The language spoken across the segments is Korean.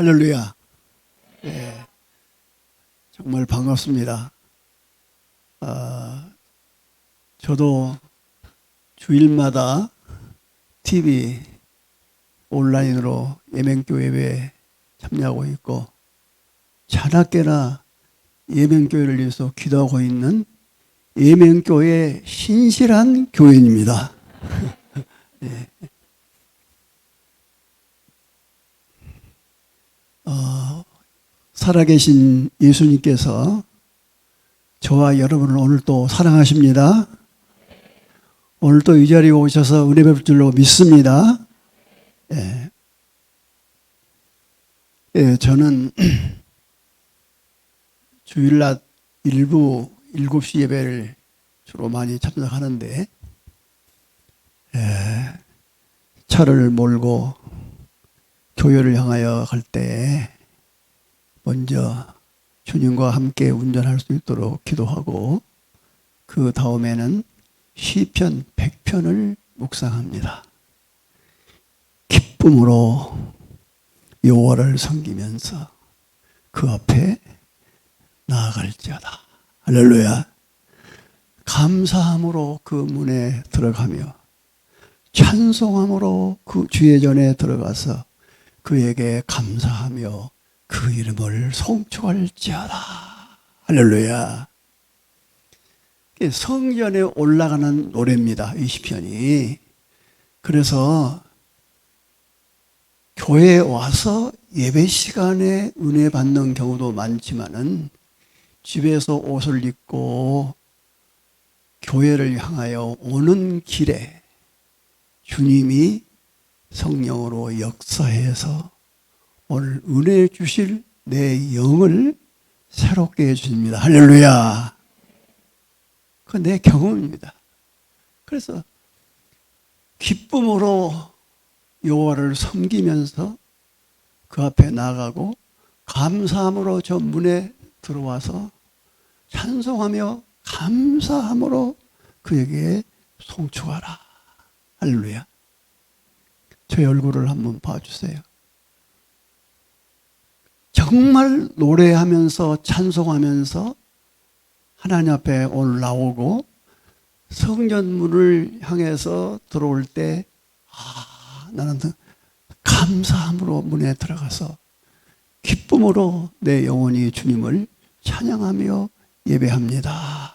할렐루야. 예, 정말 반갑습니다. 저도 주일마다 TV 온라인으로 예명교회 예배에 참여하고 있고 자나깨나 예명교회를 위해서 기도하고 있는 예명교회 신실한 교인입니다. 예. 살아계신 예수님께서 저와 여러분을 오늘 또 사랑하십니다. 오늘 또 이 자리에 오셔서 은혜 베풀 줄로 믿습니다. 예. 예, 저는 주일날 일부 7시 예배를 주로 많이 참석하는데 차를 몰고 교회를 향하여 갈 때 먼저 주님과 함께 운전할 수 있도록 기도하고 그 다음에는 시편 100편을 묵상합니다. 기쁨으로 여호와를 섬기면서 그 앞에 나아갈지어다. 할렐루야. 감사함으로 그 문에 들어가며 찬송함으로 그 주의 전에 들어가서 그에게 감사하며 그 이름을 송축할지어다. 할렐루야. 성전에 올라가는 노래입니다. 이 시편이. 그래서 교회에 와서 예배 시간에 은혜 받는 경우도 많지만은 집에서 옷을 입고 교회를 향하여 오는 길에 주님이 성령으로 역사해서 오늘 은혜 주실 내 영을 새롭게 해주십니다. 할렐루야. 그건 내 경험입니다. 그래서 기쁨으로 여호와를 섬기면서 그 앞에 나가고 감사함으로 저 문에 들어와서 찬송하며 감사함으로 그에게 송축하라. 할렐루야. 제 얼굴을 한번 봐주세요. 정말 노래하면서 찬송하면서 하나님 앞에 오늘 나오고 성전문을 향해서 들어올 때 나는 감사함으로 문에 들어가서 기쁨으로 내 영혼이 주님을 찬양하며 예배합니다.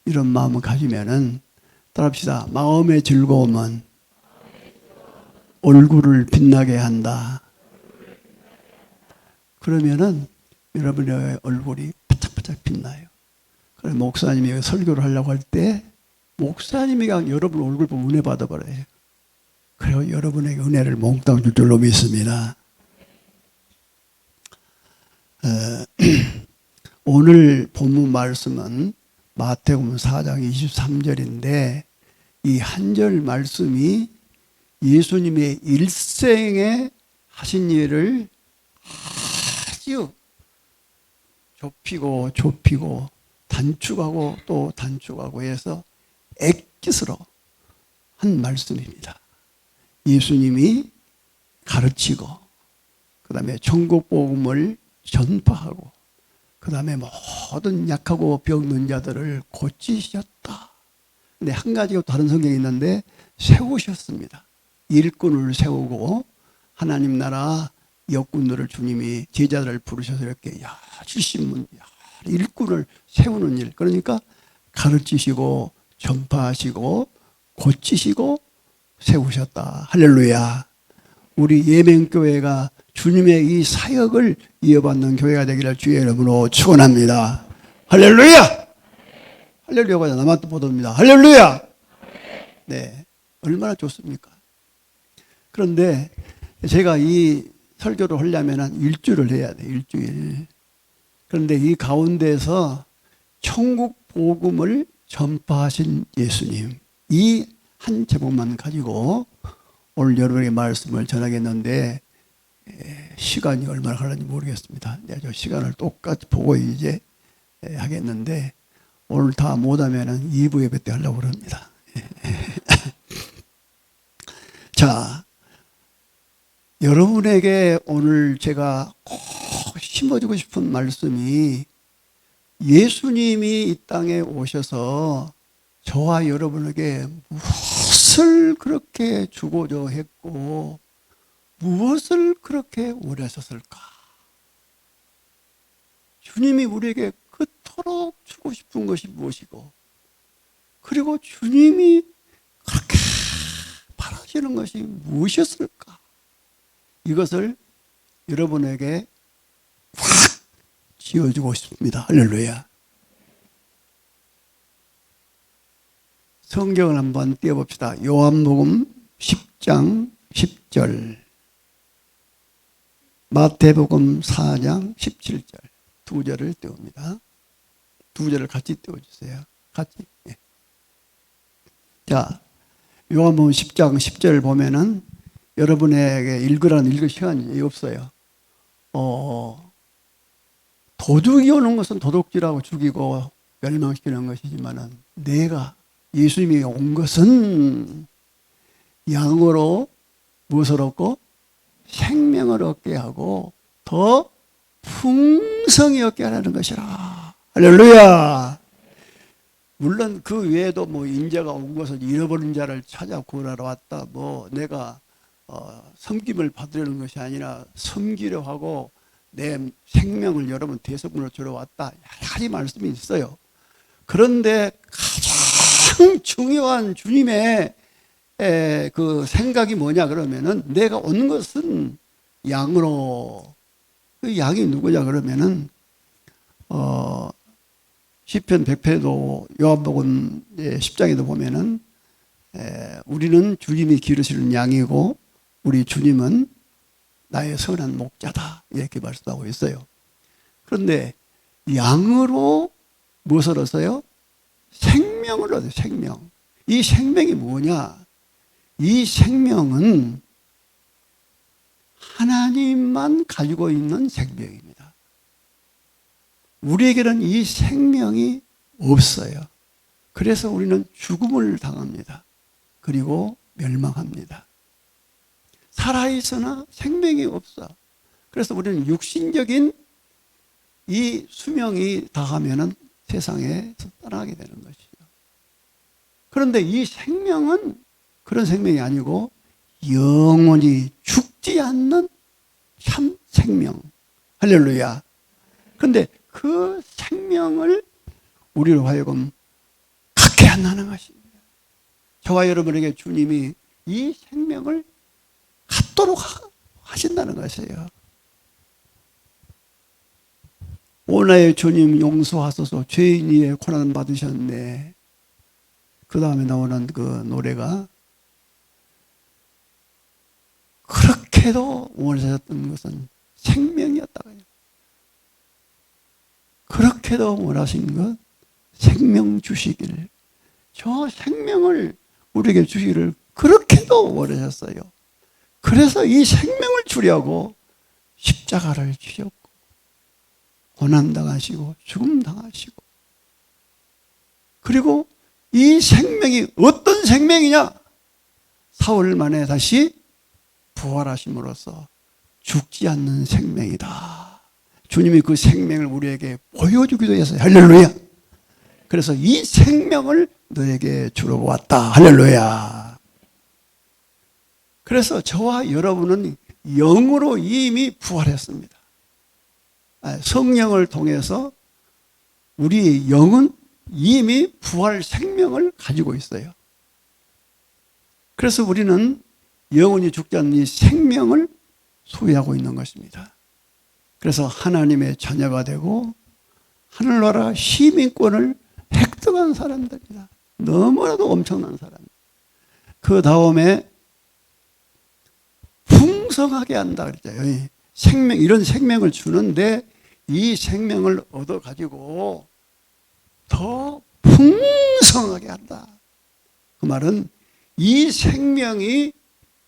이런 마음을 가지면은 따라합시다. 마음의 즐거움은 얼굴을 빛나게 한다. 그러면은 여러분의 얼굴이 바짝바짝 빛나요. 그래서 목사님이 설교를 하려고 할 때 목사님이 여러분 얼굴 보면 은혜 받아버려요. 그리고 여러분에게 은혜를 몽땅 줄 줄로 믿습니다. 오늘 본문 말씀은 마태복음 4장 23절인데 이 한 절 말씀이 예수님의 일생에 하신 일을 아주 좁히고 단축하고 또 단축하고 해서 액기스로 한 말씀입니다. 예수님이 가르치고 그 다음에 천국 복음을 전파하고 그 다음에 모든 약하고 병든 자들을 고치셨다. 근데 한 가지가 다른 성경이 있는데 세우셨습니다. 일꾼을 세우고 하나님 나라 역군들을 주님이 제자들을 부르셔서 이렇게 70문 일꾼을 세우는 일. 그러니까 가르치시고 전파하시고 고치시고 세우셨다. 할렐루야. 우리 예명교회가 주님의 이 사역을 이어받는 교회가 되기를 주의 이름으로 축원합니다. 할렐루야. 할렐루야가 나만 또 보답니다. 할렐루야. 네, 얼마나 좋습니까? 그런데 제가 이 설교를 하려면 일주일을 해야 돼. 일주일. 그런데 이 가운데서 천국 복음을 전파하신 예수님, 이 한 제목만 가지고 오늘 여러분의 말씀을 전하겠는데 시간이 얼마나 걸릴지 모르겠습니다. 내가 저 시간을 똑같이 보고 이제 하겠는데 오늘 다 못하면 2부 예배 때 하려고 합니다. 자, 여러분에게 오늘 제가 꼭 심어주고 싶은 말씀이 예수님이 이 땅에 오셔서 저와 여러분에게 무엇을 그렇게 주고자 했고 무엇을 그렇게 원하셨을까? 주님이 우리에게 그토록 주고 싶은 것이 무엇이고 그리고 주님이 그렇게 바라시는 것이 무엇이었을까? 이것을 여러분에게 확 지어주고 싶습니다. 할렐루야. 성경을 한번 띄워봅시다. 요한복음 10장 10절, 마태복음 4장 17절 두 절을 띄웁니다. 두 절을 같이 띄워주세요. 같이. 예. 자, 요한복음 10장 10절 보면은 여러분에게 읽으라는 읽을 시간이 없어요. 도둑이 오는 것은 도둑질하고 죽이고 멸망시키는 것이지만은 내가 예수님이 온 것은 양으로 무엇을 얻고 생명을 얻게 하고 더 풍성히 얻게 하라는 것이라. 할렐루야. 물론 그 외에도 뭐 인자가 온 것은 잃어버린 자를 찾아 구원하러 왔다. 뭐 내가 섬김을 받으려는 것이 아니라 섬기려 하고 내 생명을 여러분 대속으로 주러 왔다. 여러 가지 말씀이 있어요. 그런데 가장 중요한 주님의 그 생각이 뭐냐 그러면은 내가 온 것은 양으로. 그 양이 누구냐 그러면은 시편 100편도 요한복음 10장에도 보면은 우리는 주님이 기르시는 양이고 우리 주님은 나의 선한 목자다 이렇게 말씀하고 있어요. 그런데 양으로 무엇을 얻어요? 생명을 얻어요. 생명. 이 생명이 뭐냐? 이 생명은 하나님만 가지고 있는 생명입니다. 우리에게는 이 생명이 없어요. 그래서 우리는 죽음을 당합니다. 그리고 멸망합니다. 살아있으나 생명이 없어. 그래서 우리는 육신적인 이 수명이 다하면은 세상에서 떠나게 되는 것이죠. 그런데 이 생명은 그런 생명이 아니고 영원히 죽지 않는 참 생명. 할렐루야. 그런데 그 생명을 우리로 하여금 갖게 한다는 것입니다. 저와 여러분에게 주님이 이 생명을 갖도록 하신다는 것이에요. 오나의 주님 용서하소서 죄인이의 고난 받으셨네. 그 다음에 나오는 그 노래가 그렇게도 원하셨던 것은 생명이었다고요. 그렇게도 원하신 것 생명 주시기를. 저 생명을 우리에게 주시기를 그렇게도 원하셨어요. 그래서 이 생명을 주려고 십자가를 지셨고 고난당하시고 죽음당하시고 그리고 이 생명이 어떤 생명이냐? 사흘 만에 다시 부활하심으로써 죽지 않는 생명이다. 주님이 그 생명을 우리에게 보여주기도 했어요. 할렐루야. 그래서 이 생명을 너에게 주려고 왔다. 할렐루야. 그래서 저와 여러분은 영으로 이미 부활했습니다. 성령을 통해서 우리의 영은 이미 부활 생명을 가지고 있어요. 그래서 우리는 영원히 죽지 않는 이 생명을 소유하고 있는 것입니다. 그래서 하나님의 자녀가 되고 하늘나라 시민권을 획득한 사람들이다. 너무나도 엄청난 사람. 그 다음에 풍성하게 한다 그랬죠. 생명, 이런 생명을 주는데 이 생명을 얻어가지고 더 풍성하게 한다. 그 말은 이 생명이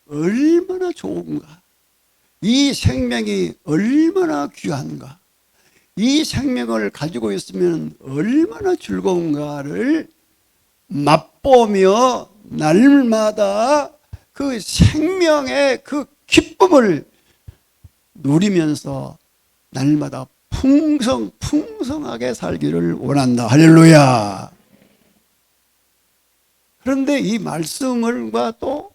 얼마나 좋은가, 이 생명이 얼마나 귀한가, 이 생명을 가지고 있으면 얼마나 즐거운가를 맛보며 날마다 그 생명의 그 기쁨을 누리면서 날마다 풍성하게 살기를 원한다. 할렐루야. 그런데 이 말씀을과 또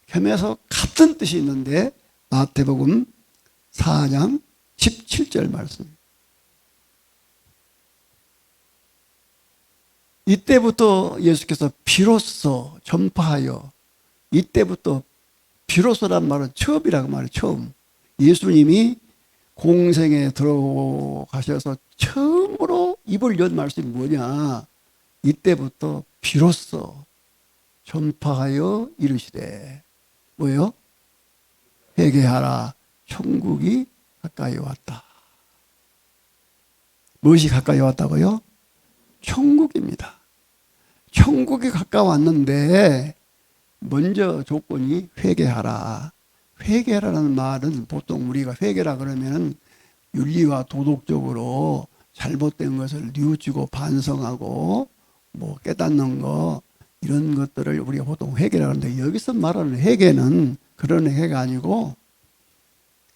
겸해서 같은 뜻이 있는데 마태복음 4장 17절 말씀. 이때부터 예수께서 비로소 전파하여, 이때부터 비로소란 말은 처음이라고 말해요. 처음. 예수님이 공생에 들어가셔서 처음으로 입을 연 말씀이 뭐냐. 이때부터 비로소 전파하여 이르시되 뭐요? 회개하라. 천국이 가까이 왔다. 무엇이 가까이 왔다고요? 천국입니다. 천국이 가까웠는데 먼저 조건이 회개하라. 회개라는 말은 보통 우리가 회개라 그러면은 윤리와 도덕적으로 잘못된 것을 뉘우치고 반성하고 뭐 깨닫는 거 이런 것들을 우리가 보통 회개라 하는데 여기서 말하는 회개는 그런 회개가 아니고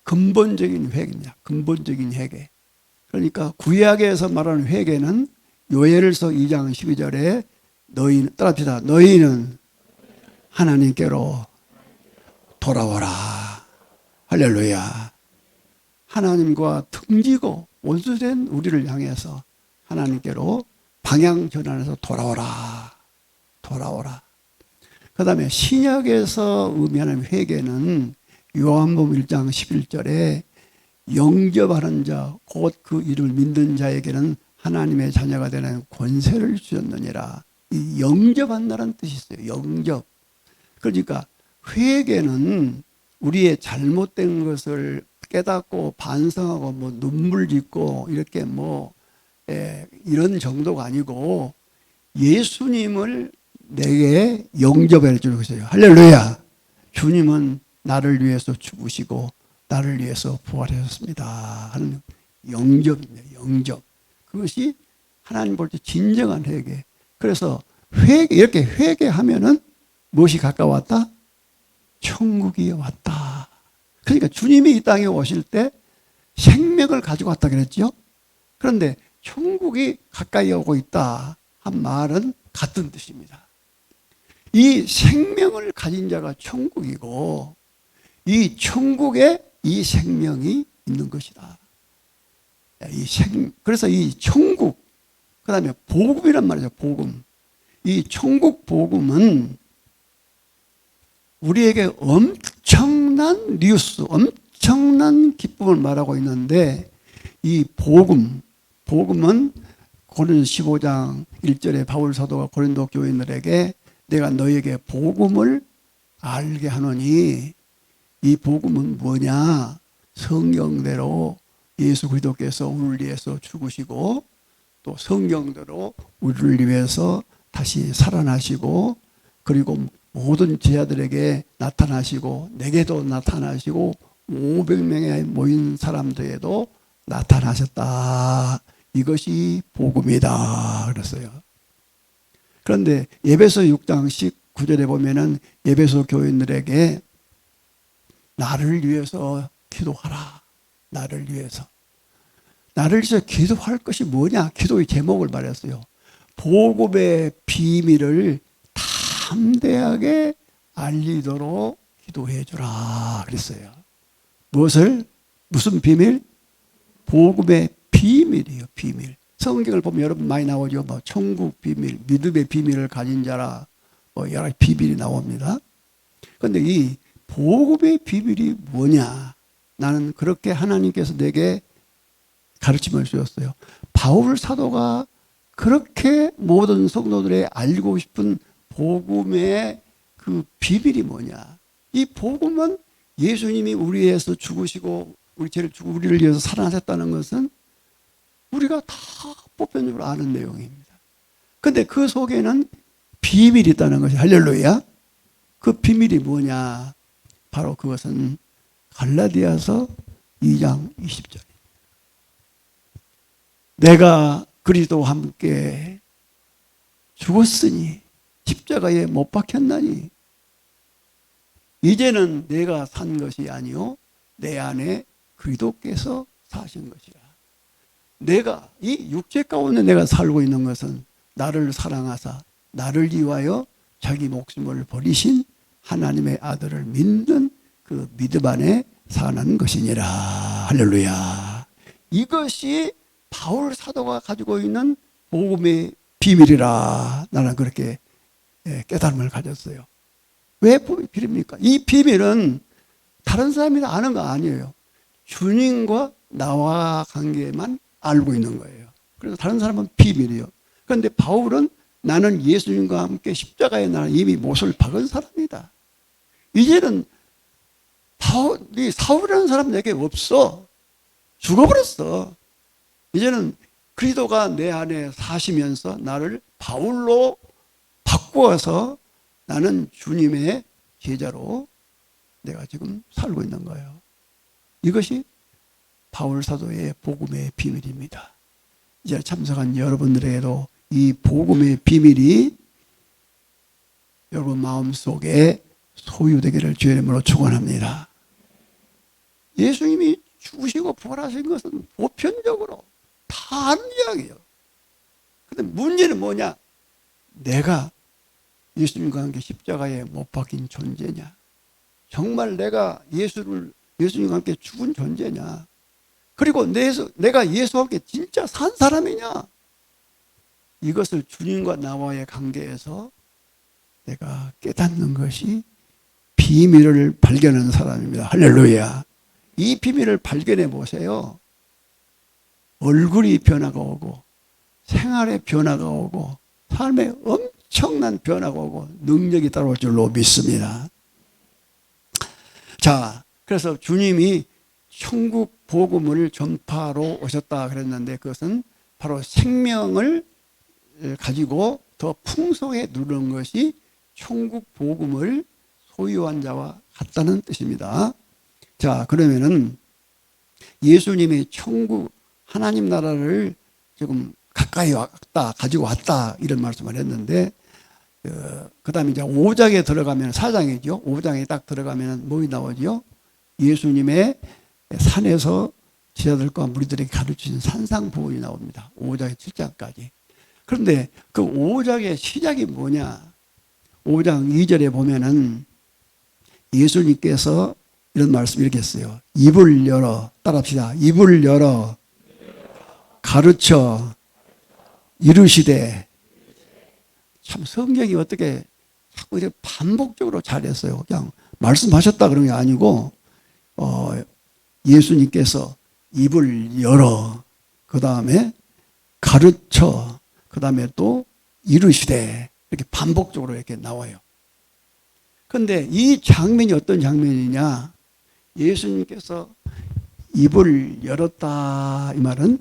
근본적인 회개입니다. 근본적인 회개. 그러니까 구약에서 말하는 회개는 요엘서 2장 12절에 너희는 따라합시다. 너희는 하나님께로 돌아오라. 할렐루야. 하나님과 등지고 원수된 우리를 향해서 하나님께로 방향 전환해서 돌아오라. 돌아오라. 그 다음에 신약에서 의미하는 회개는 요한복음 1장 11절에 영접하는 자, 곧 그 이름을 믿는 자에게는 하나님의 자녀가 되는 권세를 주셨느니라. 이 영접한다는 뜻이 있어요. 영접. 그러니까 회개는 우리의 잘못된 것을 깨닫고 반성하고 뭐 눈물 짓고 이렇게 뭐 이런 정도가 아니고 예수님을 내게 영접해 주는 것이에요. 할렐루야. 주님은 나를 위해서 죽으시고 나를 위해서 부활하셨습니다 하는 영접입니다. 영접. 그것이 하나님 볼 때 진정한 회개. 그래서 이렇게 회개하면은 무엇이 가까웠다? 천국이 왔다. 그러니까 주님이 이 땅에 오실 때 생명을 가지고 왔다 그랬죠. 그런데 천국이 가까이 오고 있다 한 말은 같은 뜻입니다. 이 생명을 가진 자가 천국이고 이 천국에 이 생명이 있는 것이다. 그래서 이 천국, 그 다음에 복음이란 말이죠. 복음. 이 천국 복음은 우리에게 엄청난 뉴스, 엄청난 기쁨을 말하고 있는데 이 복음은 고린도 15장 1절에 바울 사도가 고린도 교인들에게 내가 너에게 복음을 알게 하노니 이 복음은 뭐냐? 성경대로 예수 그리스도께서 우리를 위해서 죽으시고 또 성경대로 우리를 위해서 다시 살아나시고 그리고 모든 제자들에게 나타나시고 내게도 나타나시고 500명에 모인 사람들에게도 나타나셨다. 이것이 복음이다 그랬어요. 그런데 에베소 6장 19절에 보면은 에베소 교인들에게 나를 위해서 기도하라. 나를 위해서 기도할 것이 뭐냐? 기도의 제목을 말했어요. 복음의 비밀을 담대하게 알리도록 기도해 주라 그랬어요. 무슨 비밀? 복음의 비밀이에요. 비밀. 성경을 보면 여러분 많이 나오죠. 뭐 천국 비밀, 믿음의 비밀을 가진 자라 뭐 여러 비밀이 나옵니다. 그런데 이 복음의 비밀이 뭐냐? 나는 그렇게 하나님께서 내게 가르침을 주었어요. 바울 사도가 그렇게 모든 성도들의 알고 싶은 복음의 그 비밀이 뭐냐? 이 복음은 예수님이 우리 위해서 죽으시고 우리를 위해서 살아나셨다는 것은 우리가 다 보편적으로 아는 내용입니다. 그런데 그 속에는 비밀이 있다는 것이 할렐루야. 그 비밀이 뭐냐? 바로 그것은 갈라디아서 2장 20절. 내가 그리스도와 함께 죽었으니 십자가에 못 박혔나니 이제는 내가 산 것이 아니요 내 안에 그리스도께서 사신 것이라. 내가 이 육체 가운데 내가 살고 있는 것은 나를 사랑하사 나를 위하여 자기 목숨을 버리신 하나님의 아들을 믿는 그 믿음 안에 사는 것이니라. 할렐루야. 이것이 바울 사도가 가지고 있는 복음의 비밀이라. 나는 그렇게 깨달음을 가졌어요. 왜 비밀입니까? 이 비밀은 다른 사람이 다 아는 거 아니에요. 주님과 나와 관계만 알고 있는 거예요. 그래서 다른 사람은 비밀이에요. 그런데 바울은 나는 예수님과 함께 십자가에 나는 이미 못을 박은 사람이다. 이제는 사울이라는 사람 내게 없어. 죽어버렸어. 이제는 그리스도가 내 안에 사시면서 나를 바울로 바꾸어서 나는 주님의 제자로 내가 지금 살고 있는 거예요. 이것이 바울 사도의 복음의 비밀입니다. 이제 참석한 여러분들에게도 이 복음의 비밀이 여러분 마음속에 소유되기를 주의 이름으로 축원합니다. 예수님이 죽으시고 부활하신 것은 보편적으로 다 아는 이야기예요. 그런데 문제는 뭐냐? 내가 예수님과 함께 십자가에 못 박힌 존재냐? 정말 내가 예수님과 함께 죽은 존재냐? 그리고 내가 예수와 함께 진짜 산 사람이냐? 이것을 주님과 나와의 관계에서 내가 깨닫는 것이 비밀을 발견하는 사람입니다. 할렐루야. 이 비밀을 발견해 보세요. 얼굴이 변화가 오고 생활의 변화가 오고 삶에 엄청난 변화가 오고 능력이 따라올 줄로 믿습니다. 자, 그래서 주님이 천국 복음을 전파로 오셨다 그랬는데 그것은 바로 생명을 가지고 더 풍성해 누르는 것이 천국 복음을 소유한 자와 같다는 뜻입니다. 자, 그러면은 예수님이 천국 하나님 나라를 지금 가까이 왔다, 가지고 왔다 이런 말씀을 했는데 그 다음에 이제 5장에 들어가면 4장이죠. 5장에 딱 들어가면 뭐가 나오죠? 예수님의 산에서 제자들과 무리들에게 가르치신 산상 부분이 나옵니다. 5장에 7장까지. 그런데 그 5장의 시작이 뭐냐? 5장 2절에 보면은 예수님께서 이런 말씀 이렇게 했어요. 입을 열어, 따라합시다. 입을 열어 가르쳐 이르시되. 참 성경이 어떻게 자꾸 이렇게 반복적으로 잘했어요. 그냥 말씀하셨다 그런 게 아니고 예수님께서 입을 열어, 그 다음에 가르쳐, 그 다음에 또 이르시되, 이렇게 반복적으로 이렇게 나와요. 그런데 이 장면이 어떤 장면이냐? 예수님께서 입을 열었다 이 말은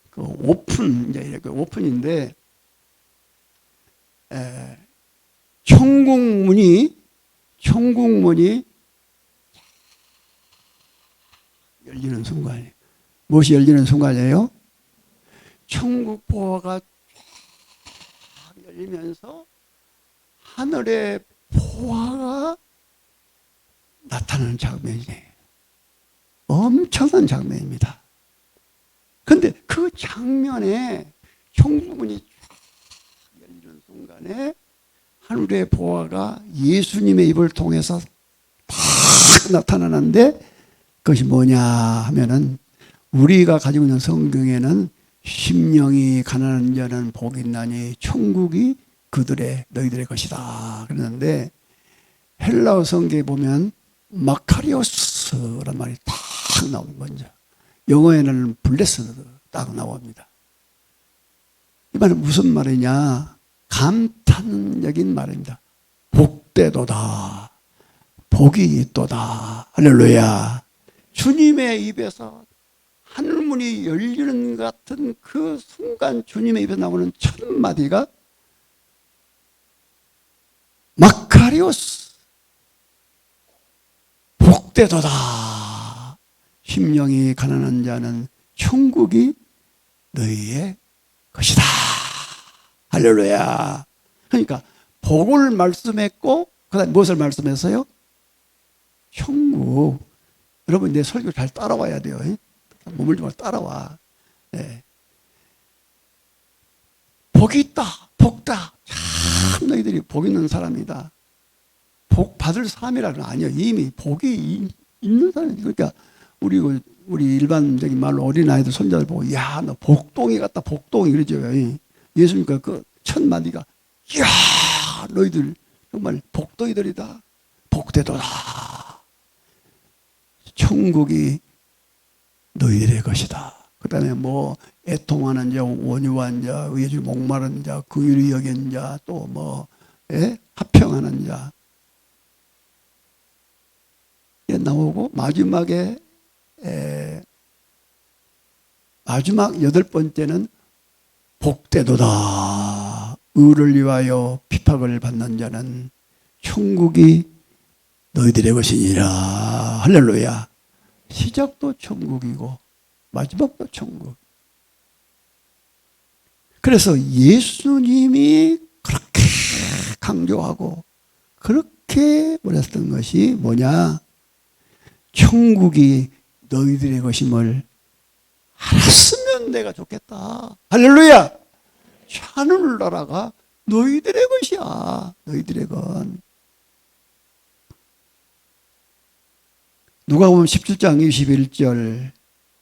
그 오픈, 이제 이렇게 오픈인데 천국문이 열리는 순간이에요. 무엇이 열리는 순간이에요? 천국 보화가 쫙 열리면서 하늘의 보화가 나타나는 장면이에요. 엄청난 장면입니다. 그런데 그 장면에 천국문이 쫙 열리는 순간에 하늘의 보화가 예수님의 입을 통해서 딱 나타나는데 그것이 뭐냐 하면은 우리가 가지고 있는 성경에는 심령이 가난한 자는 복이 있나니 천국이 너희들의 것이다 그러는데 헬라어 성경에 보면 마카리오스란 말이 딱 나오는 거죠. 영어에는 블레스드 딱 나옵니다. 이 말은 무슨 말이냐? 감탄적인 말입니다. 복되도다. 복이 있도다. 할렐루야. 주님의 입에서 하늘문이 열리는 같은 그 순간 주님의 입에서 나오는 첫 마디가 마카리오스, 복되도다. 심령이 가난한 자는 천국이 너희의 것이다. 할렐루야. 그러니까 복을 말씀했고 그다음에 무엇을 말씀했어요? 천국. 여러분 내 설교 잘 따라와야 돼요. 머물지 말고 따라와. 네. 복이 있다. 복다. 참 너희들이 복 있는 사람이다. 복 받을 사람이라는 건 아니에요. 이미 복이 있는 사람이. 그러니까 우리 일반적인 말로 어린아이들 손자들 보고 야 너 복동이 같다 복동이 그러죠. 예수님과 그 첫 마디가 이야 너희들 정말 복덩이들이다. 복되도다. 천국이 너희들의 것이다. 그 다음에 뭐 애통하는 자, 원유한 자, 의주 목마른 자, 긍휼히 여긴 자, 또 뭐 합평하는 자 나오고 마지막에 마지막 8번째는 복되도다. 의를 위하여 핍박을 받는 자는 천국이 너희들의 것이니라. 할렐루야. 시작도 천국이고 마지막도 천국. 그래서 예수님이 그렇게 강조하고 그렇게 말했던 것이 뭐냐? 천국이 너희들의 것임을 알았으면 내가 좋겠다. 할렐루야. 하늘나라가 너희들의 것이야. 너희들의 건. 누가복음 17장 21절,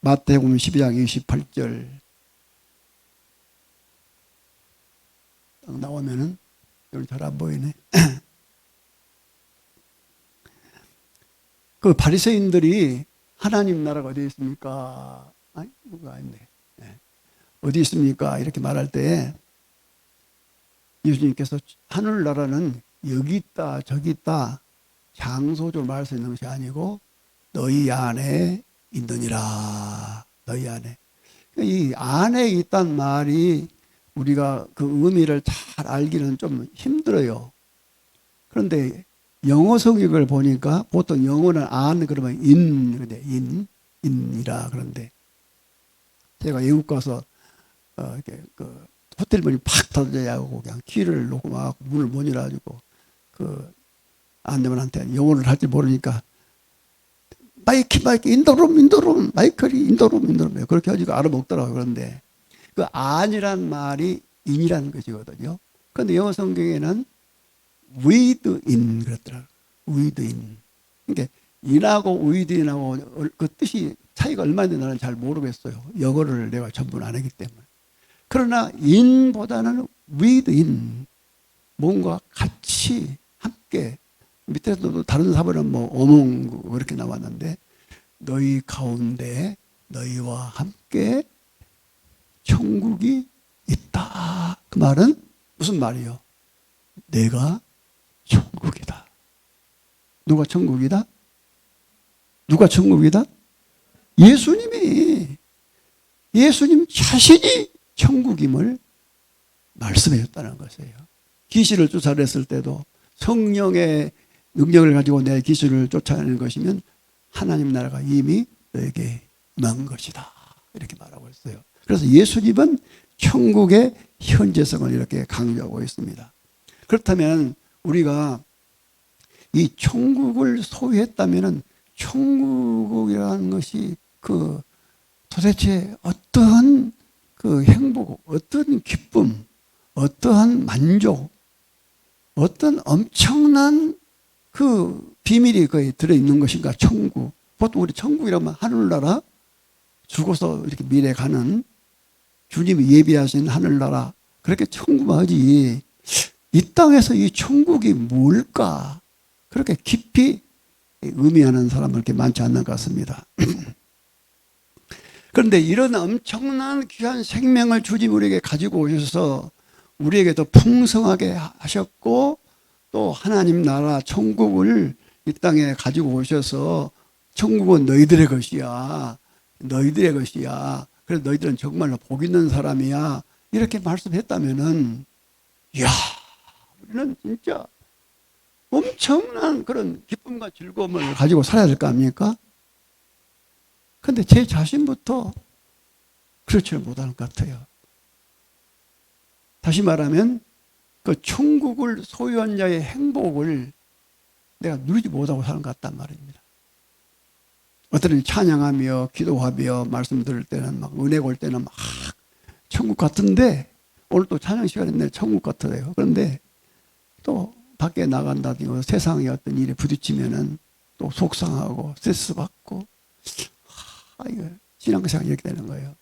마태복음 12장 28절 딱 나오면은 여기 잘 안 보이네. 그 바리새인들이 하나님 나라가 어디 있습니까? 아니, 그거 아닌데. 어디 있습니까? 이렇게 말할 때 예수님께서 하늘나라는 여기 있다 저기 있다 장소적으로 말할 수 있는 것이 아니고 너희 안에 있느니라. 너희 안에. 이 안에 있다는 말이 우리가 그 의미를 잘 알기는 좀 힘들어요. 그런데 영어 성역을 보니까 보통 영어는 안 그러면 인이라 그런데 제가 외국 가서 이렇게 그 호텔 문이 팍 닫아야 하고 그냥 키를 놓고 막 문을 못 열어가지고 그 안내원한테 영어를 할 줄 모르니까 마이크 인도룸 마이클이 인도룸 그렇게 해가지고 알아먹더라고요. 그런데 그 안이란 말이 인이라는 것이거든요. 그런데 영어 성경에는 within 그랬더라고요. within. 그러니까 인하고 within하고 그 뜻이 차이가 얼마나 나는지 잘 모르겠어요. 영어를 내가 전부 안 하기 때문에. 그러나 in보다는 within. 뭔가 같이 함께 밑에서도 다른 사본은 뭐 어몽 그렇게 나왔는데 너희 가운데 너희와 함께 천국이 있다. 그 말은 무슨 말이요? 내가 천국이다. 누가 천국이다? 누가 천국이다? 예수님 자신이 천국임을 말씀하셨다는 것이에요. 귀신을 쫓아냈을 때도 성령의 능력을 가지고 내 귀신을 쫓아내는 것이면 하나님 나라가 이미 너에게 임한 것이다. 이렇게 말하고 있어요. 그래서 예수님은 천국의 현재성을 이렇게 강조하고 있습니다. 그렇다면 우리가 이 천국을 소유했다면 천국이라는 것이 그 도대체 어떠한 그 행복, 어떤 기쁨, 어떠한 만족, 어떤 엄청난 그 비밀이 거기 들어있는 것인가, 천국. 보통 우리 천국이라면 하늘나라, 죽어서 이렇게 미래 가는 주님이 예비하신 하늘나라, 그렇게 천국만 하지. 이 땅에서 이 천국이 뭘까? 그렇게 깊이 의미하는 사람은 그렇게 많지 않는 것 같습니다. 그런데 이런 엄청난 귀한 생명을 주님 우리에게 가지고 오셔서 우리에게 더 풍성하게 하셨고 또 하나님 나라 천국을 이 땅에 가지고 오셔서 천국은 너희들의 것이야. 너희들의 것이야. 그래서 너희들은 정말로 복 있는 사람이야. 이렇게 말씀했다면은 이야 우리는 진짜 엄청난 그런 기쁨과 즐거움을 가지고 살아야 될 거 아닙니까? 근데 제 자신부터 그렇지 못하는 것 같아요. 다시 말하면 그 천국을 소유한 자의 행복을 내가 누리지 못하고 사는 것 같단 말입니다. 어떤 때는 찬양하며 기도하며 말씀 들을 때는 막 은혜가 올 때는 막 천국 같은데, 오늘 또 찬양 시간인데 천국 같아요. 그런데 또 밖에 나간다든지 세상에 어떤 일에 부딪히면은 또 속상하고 스트레스 받고, 이거 신앙생활 이렇게 되는 거예요.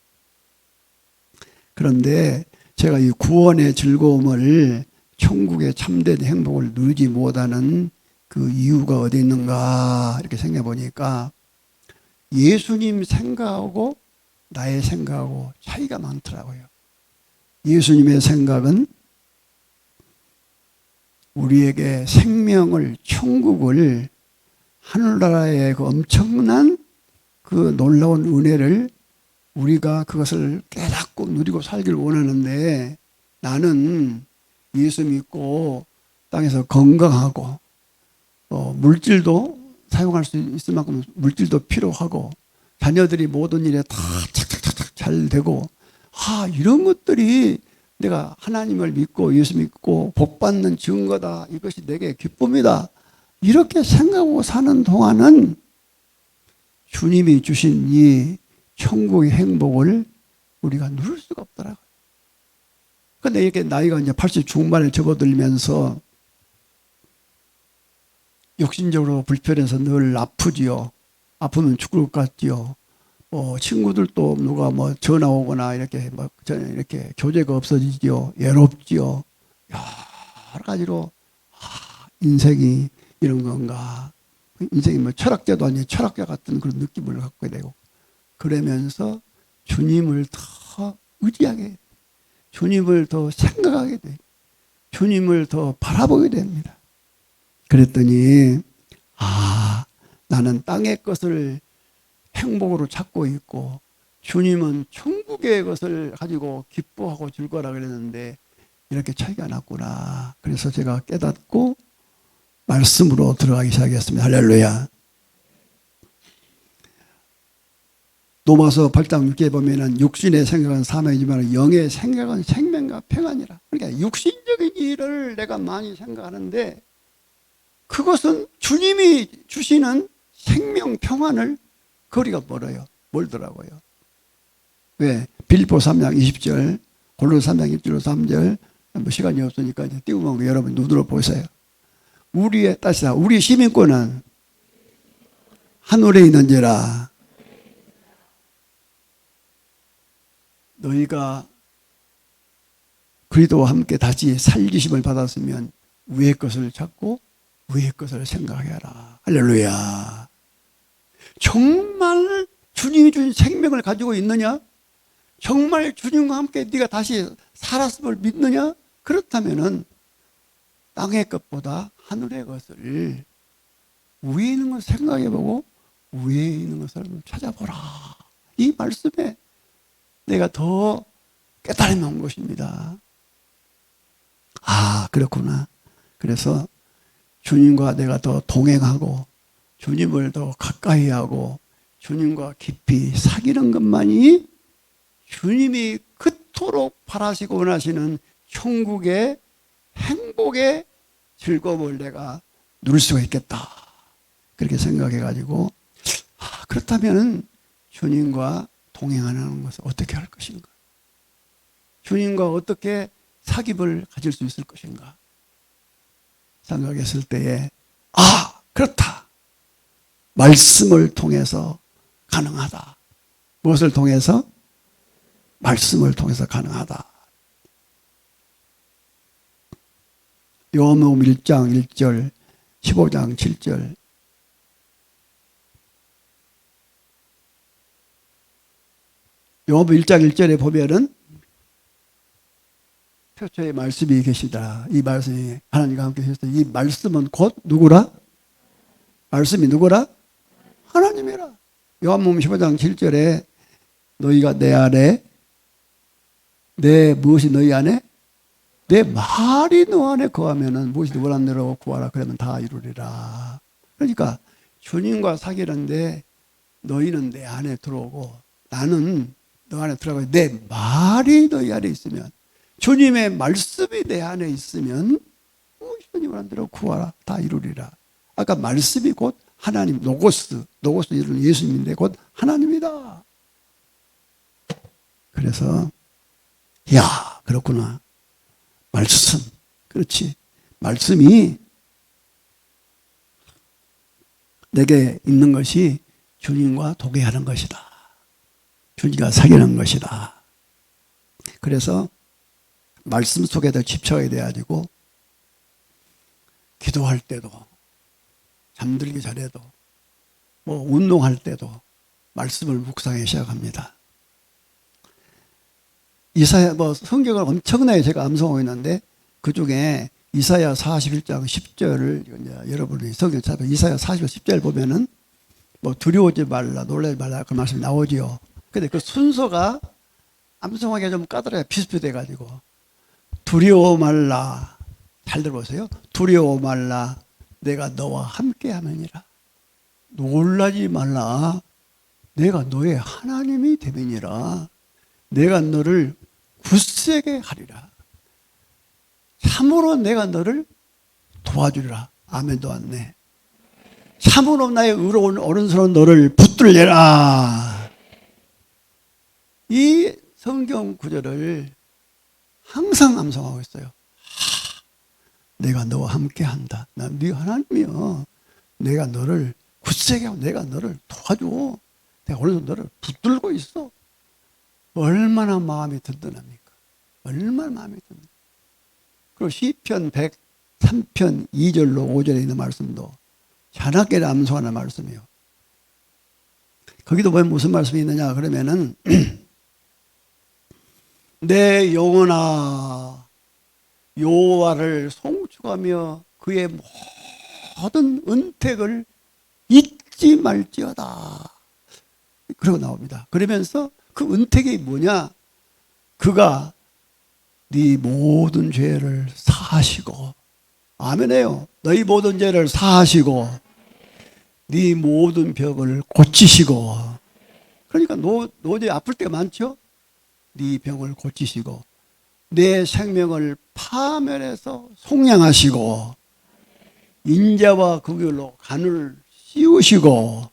그런데 제가 이 구원의 즐거움을, 천국의 참된 행복을 누리지 못하는 그 이유가 어디 있는가 이렇게 생각해 보니까, 예수님 생각하고 나의 생각하고 차이가 많더라고요. 예수님의 생각은 우리에게 생명을, 천국을, 하늘나라의 그 엄청난 그 놀라운 은혜를 우리가 그것을 깨닫고 누리고 살기를 원하는데, 나는 예수 믿고 땅에서 건강하고 물질도 사용할 수 있을 만큼 물질도 필요하고 자녀들이 모든 일에 다 착착착착 잘 되고, 이런 것들이 내가 하나님을 믿고 예수 믿고 복받는 증거다, 이것이 내게 기쁨이다, 이렇게 생각하고 사는 동안은 주님이 주신 이 천국의 행복을 우리가 누릴 수가 없더라고요. 근데 이렇게 나이가 이제 80 중반에 접어들면서 육신적으로 불편해서 늘 아프지요. 아프면 죽을 것 같지요. 친구들도 누가 전화 오거나 이렇게 이렇게 교제가 없어지지요. 외롭지요. 여러 가지로 인생이 이런 건가. 인생이 철학자도 아니고 철학자 같은 그런 느낌을 갖게 되고, 그러면서 주님을 더 의지하게 돼요. 주님을 더 생각하게 돼요. 주님을 더 바라보게 됩니다. 그랬더니 나는 땅의 것을 행복으로 찾고 있고 주님은 천국의 것을 가지고 기뻐하고 즐거워라 그랬는데 이렇게 차이가 났구나. 그래서 제가 깨닫고 말씀으로 들어가기 시작했습니다. 할렐루야. 로마서 8장 6절에 보면은 육신의 생각은 사망이지만 영의 생각은 생명과 평안이라. 그러니까 육신적인 일을 내가 많이 생각하는데 그것은 주님이 주시는 생명 평안을 거리가 멀어요. 멀더라고요. 왜? 빌립보 3장 20절, 골로새 3장 1절 3절, 시간이 없으니까 이제 띄우면 여러분 눈으로 보세요. 우리 시민권은 하늘에 있는지라. 너희가 그리스도와 함께 다시 살리심을 받았으면 위의 것을 찾고 위의 것을 생각해라. 할렐루야. 정말 주님이 주신 생명을 가지고 있느냐? 정말 주님과 함께 네가 다시 살았음을 믿느냐? 그렇다면은 땅의 것보다 하늘의 것을, 위에 있는 것을 생각해보고 위에 있는 것을 찾아보라. 이 말씀에 내가 더 깨달음이 온 것입니다. 그렇구나. 그래서 주님과 내가 더 동행하고 주님을 더 가까이 하고 주님과 깊이 사귀는 것만이 주님이 그토록 바라시고 원하시는 천국의 행복의 즐거움을 내가 누릴 수가 있겠다. 그렇게 생각해가지고 그렇다면 주님과 동행하는 것을 어떻게 할 것인가? 주님과 어떻게 사귑을 가질 수 있을 것인가? 생각했을 때에 그렇다. 말씀을 통해서 가능하다. 무엇을 통해서? 말씀을 통해서 가능하다. 요한복음 1장 1절, 15장 7절. 요한복음 1장 1절에 보면은 표처의 말씀이 계시다. 이 말씀이 하나님과 함께 계시다. 이 말씀은 곧 누구라? 말씀이 누구라? 하나님이라. 요한복음 15장 7절에 너희가 내 안에, 무엇이 너희 안에? 내 말이 너 안에 거하면은 무엇이 누구 안에로 구하라 그러면 다 이루리라. 그러니까 주님과 사귀는데 너희는 내 안에 들어오고 나는 너 안에 들어가고 내 말이 너희 안에 있으면, 주님의 말씀이 내 안에 있으면 무엇이 누구 안에로 구하라 다 이루리라. 아까 말씀이 곧 하나님, 노고스 이런 예수님인데 곧 하나님이다. 그래서 야, 그렇구나. 말씀, 그렇지. 말씀이 내게 있는 것이 주님과 도개하는 것이다. 주님과 사귀는 것이다. 그래서 말씀 속에 더 집착이 돼가지고 기도할 때도, 잠들기 전에도, 뭐 운동할 때도 말씀을 묵상하기 시작합니다. 이사야, 성경을 엄청나게 제가 암송하고 있는데 그 중에 이사야 41장 10절을 여러분이 성경 찾아 이사야 41장 10절 보면은 두려워하지 말라, 놀라지 말라 그 말씀이 나오지요. 근데 그 순서가 암송하기가 좀 까다로워요. 비슷비슷해가지고 두려워 말라. 잘 들어보세요. 두려워 말라. 내가 너와 함께 하느니라. 놀라지 말라. 내가 너의 하나님이 됨이니라. 내가 너를 굳세게 하리라. 참으로 내가 너를 도와주리라. 아멘도 왔네. 참으로 나의 의로운 오른손으로 너를 붙들려라. 이 성경 구절을 항상 암송하고 있어요. 내가 너와 함께 한다. 난 네 하나님이여. 내가 너를 굳세게 하고 내가 너를 도와줘. 내가 오른손 너를 붙들고 있어. 얼마나 마음이 든든합니까? 얼마나 마음이 든든. 그리고 시편 103편 2절로 5절에 있는 말씀도 자나깨를 암송하는 말씀이에요. 거기도 보면 무슨 말씀이 있느냐 그러면은 내 영혼아 여호와를 송축하며 그의 모든 은택을 잊지 말지어다. 그러고 나옵니다. 그러면서 그 은택이 뭐냐? 그가 네 모든 죄를 사하시고, 아멘해요. 너희 모든 죄를 사하시고 네 모든 병을 고치시고. 그러니까 노제 아플 때가 많죠. 네 병을 고치시고 내 생명을 파멸해서 속량하시고 인자와 극율로 간을 씌우시고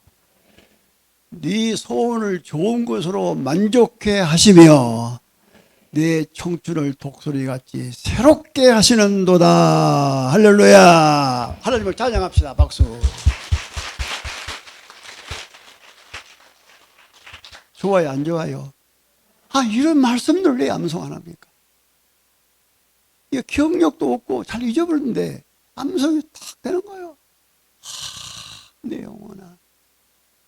네 소원을 좋은 것으로 만족해 하시며 내 청춘을 독수리같이 새롭게 하시는도다. 할렐루야. 하나님을 찬양합시다. 박수. 좋아요 안 좋아요? 이런 말씀들 왜 암송 안 합니까? 이게 기억력도 없고 잘 잊어버리는데 암송이 탁 되는 거예요. 내 영혼아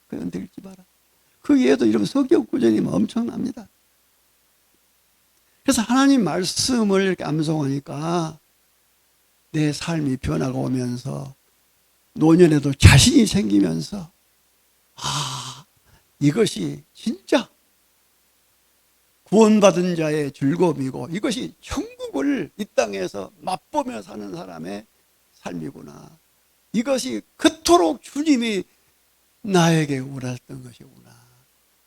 그건 들지 마라. 그 예도 이런 성경 구절이 엄청납니다. 그래서 하나님 말씀을 이렇게 암송하니까 내 삶이 변화가 오면서 노년에도 자신이 생기면서 이것이 진짜 구원받은 자의 즐거움이고 이것이 천국을 이 땅에서 맛보며 사는 사람의 삶이구나. 이것이 그토록 주님이 나에게 원하셨던 것이구나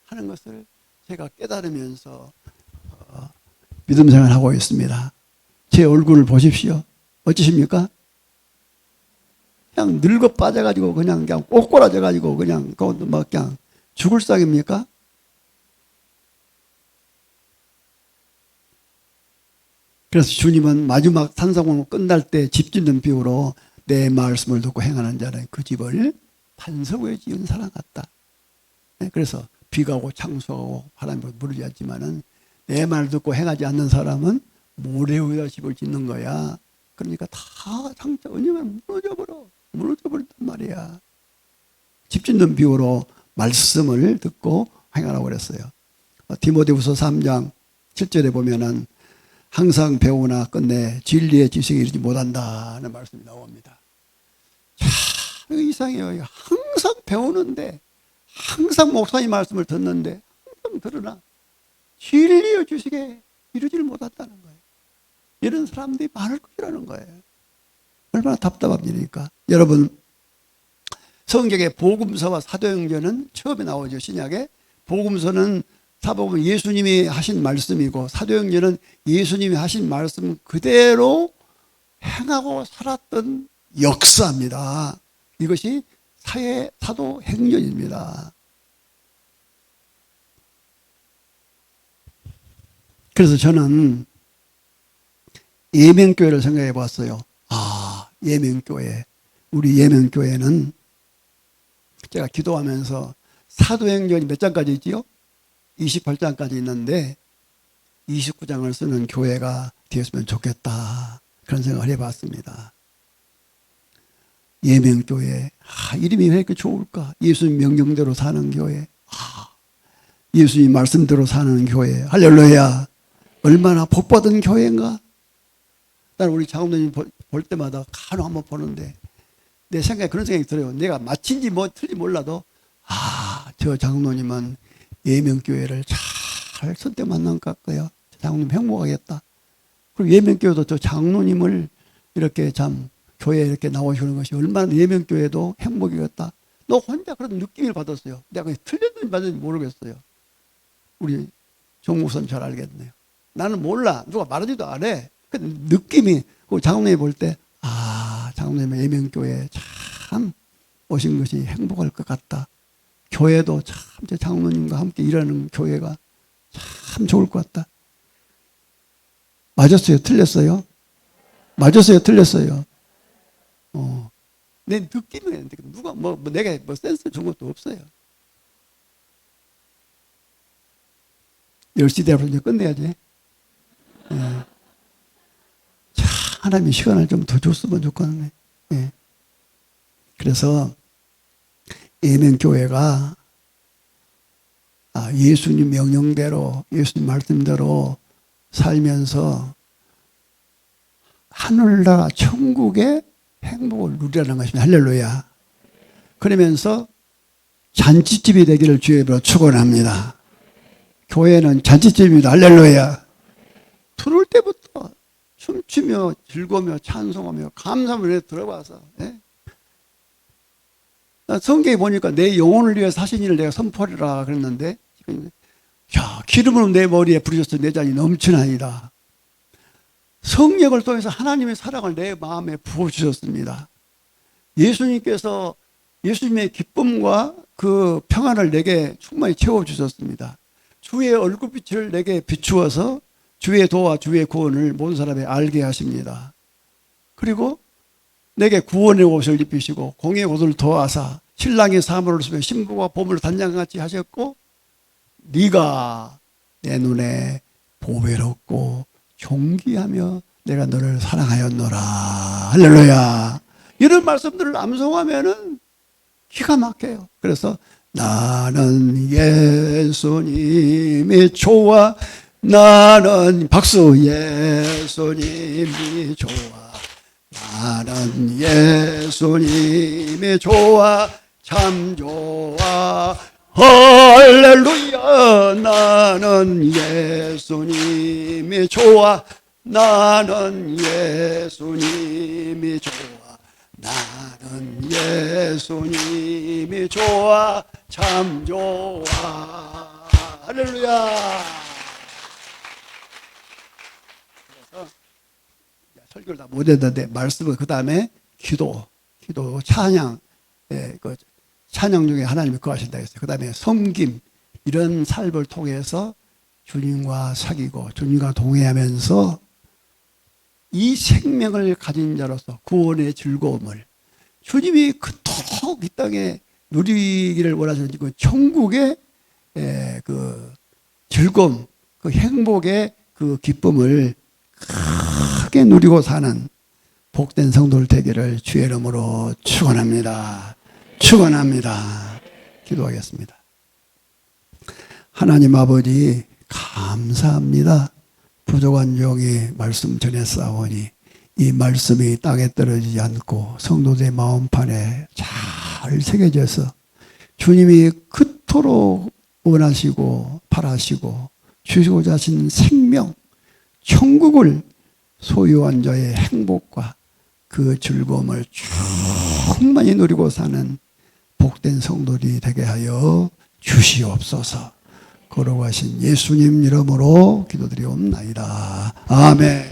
하는 것을 제가 깨달으면서 믿음 생활하고 있습니다. 제 얼굴을 보십시오. 어찌십니까? 그냥 늙어 빠져가지고 그냥 꼬꼬라져가지고 그냥 죽을 싹입니까? 그래서 주님은 마지막 산상공을 끝날 때 집 짓는 비유로 내 말씀을 듣고 행하는 자는 그 집을 반석 위에 지은 사람 같다. 그래서 비가 오고 창수하고 바람이 부르지 않지만은 내 말 듣고 행하지 않는 사람은 모래 위에다 집을 짓는 거야. 그러니까 다 상처 언젠가 무너져버린단 말이야. 집 짓는 비유로 말씀을 듣고 행하라고 그랬어요. 디모데후서 3장 7절에 보면은 항상 배우나 끝내 진리의 지식에 이르지 못한다는 말씀이 나옵니다. 참 이상해요. 항상 배우는데 항상 목사님 말씀을 듣는데 항상 들으나 진리의 지식에 이르지를 못한다는 거예요. 이런 사람들이 많을 것이라는 거예요. 얼마나 답답한 일입니까? 여러분 성경의 복음서와 사도행전은 처음에 나오죠. 신약에 복음서는 사복음 예수님이 하신 말씀이고 사도행전은 예수님이 하신 말씀 그대로 행하고 살았던 역사입니다. 이것이 사도행전입니다. 그래서 저는 예명교회를 생각해 봤어요. 예명교회. 우리 예명교회는 제가 기도하면서 사도행전이 몇 장까지 있지요? 28장까지 있는데 29장을 쓰는 교회가 되었으면 좋겠다. 그런 생각을 해봤습니다. 예명교회. 이름이 왜 이렇게 좋을까? 예수님 명령대로 사는 교회. 예수님 말씀대로 사는 교회. 할렐루야. 얼마나 복받은 교회인가? 나는 우리 장로님 볼 때마다 간혹 한번 보는데 내 생각에 그런 생각이 들어요. 내가 마친지 뭐 틀리 몰라도 저 장로님은 예명교회를 잘 선택 만난 것 같고요. 장로님 행복하겠다. 그리고 예명교회도 저 장로님을 이렇게 참 교회에 이렇게 나오시는 것이 얼마나 예명교회도 행복이겠다. 너 혼자 그런 느낌을 받았어요. 내가 틀렸는지 맞는지 모르겠어요. 우리 정목사님 잘 알겠네요. 나는 몰라. 누가 말하지도 안 해. 그 느낌이, 그 장로님이 볼 때, 장로님의 예명교회에 참 오신 것이 행복할 것 같다. 교회도 참 제 장로님과 함께 일하는 교회가 참 좋을 것 같다. 맞았어요? 틀렸어요? 맞았어요? 틀렸어요? 내 느낌이 누가 내가 센스 준 것도 없어요. 10시 되어서 이제 끝내야지. 하나님이 시간을 좀 더 줬으면 좋겠네. 그래서 예명교회가 예수님 명령대로 예수님 말씀대로 살면서 하늘나라 천국의 행복을 누리라는 것입니다. 할렐루야. 그러면서 잔치집이 되기를 주의 이름으로 축원합니다. 교회는 잔치집입니다. 할렐루야. 들어올 때부터 춤추며 즐거우며 찬송하며 감사하며 들어와서 성경에 보니까 내 영혼을 위해 사신 일을 내가 선포하리라 그랬는데 기름으로 내 머리에 부르셔서 내 잔이 넘치나이다. 성령을 통해서 하나님의 사랑을 내 마음에 부어주셨습니다. 예수님께서 예수님의 기쁨과 그 평안을 내게 충만히 채워주셨습니다. 주의 얼굴빛을 내게 비추어서 주의 도와 주의 구원을 모든 사람에 알게 하십니다. 그리고 내게 구원의 옷을 입히시고 공의 옷을 도와사 신랑의 사물을 쓰며 신부와 보물을 단장같이 하셨고 네가 내 눈에 보배롭고 존귀하며 내가 너를 사랑하였노라. 할렐루야. 이런 말씀들을 암송하면은 기가 막혀요. 그래서 나는 예수님이 좋아. 나는 박수. 예수님이 좋아. 나는 예수님이 좋아. 참 좋아. 할렐루야. 나는 예수님이 좋아. 나는 예수님이 좋아. 나는 예수님이 좋아. 참 좋아. 할렐루야. 그래서 설교를 다 못했는데 말씀을 그 다음에 기도 찬양, 그 찬양 중에 하나님이 거하신다 했어요. 그 다음에 섬김, 이런 삶을 통해서 주님과 사귀고 주님과 동행하면서 이 생명을 가진 자로서 구원의 즐거움을 주님이 그토록 이 땅에 누리기를 원하시는 그 천국의 그 즐거움, 그 행복의 그 기쁨을 크게 누리고 사는 복된 성도들 되기를 주의 이름으로 축원합니다. 축원합니다. 기도하겠습니다. 하나님 아버지 감사합니다. 부족한 종이 말씀 전했사오니 이 말씀이 땅에 떨어지지 않고 성도들의 마음판에 잘 새겨져서 주님이 그토록 원하시고 바라시고 주시고자 하신 생명 천국을 소유한 자의 행복과 그 즐거움을 충만히 누리고 사는 복된 성도들이 되게 하여 주시옵소서. 걸어가신 예수님 이름으로 기도드리옵나이다. 아멘.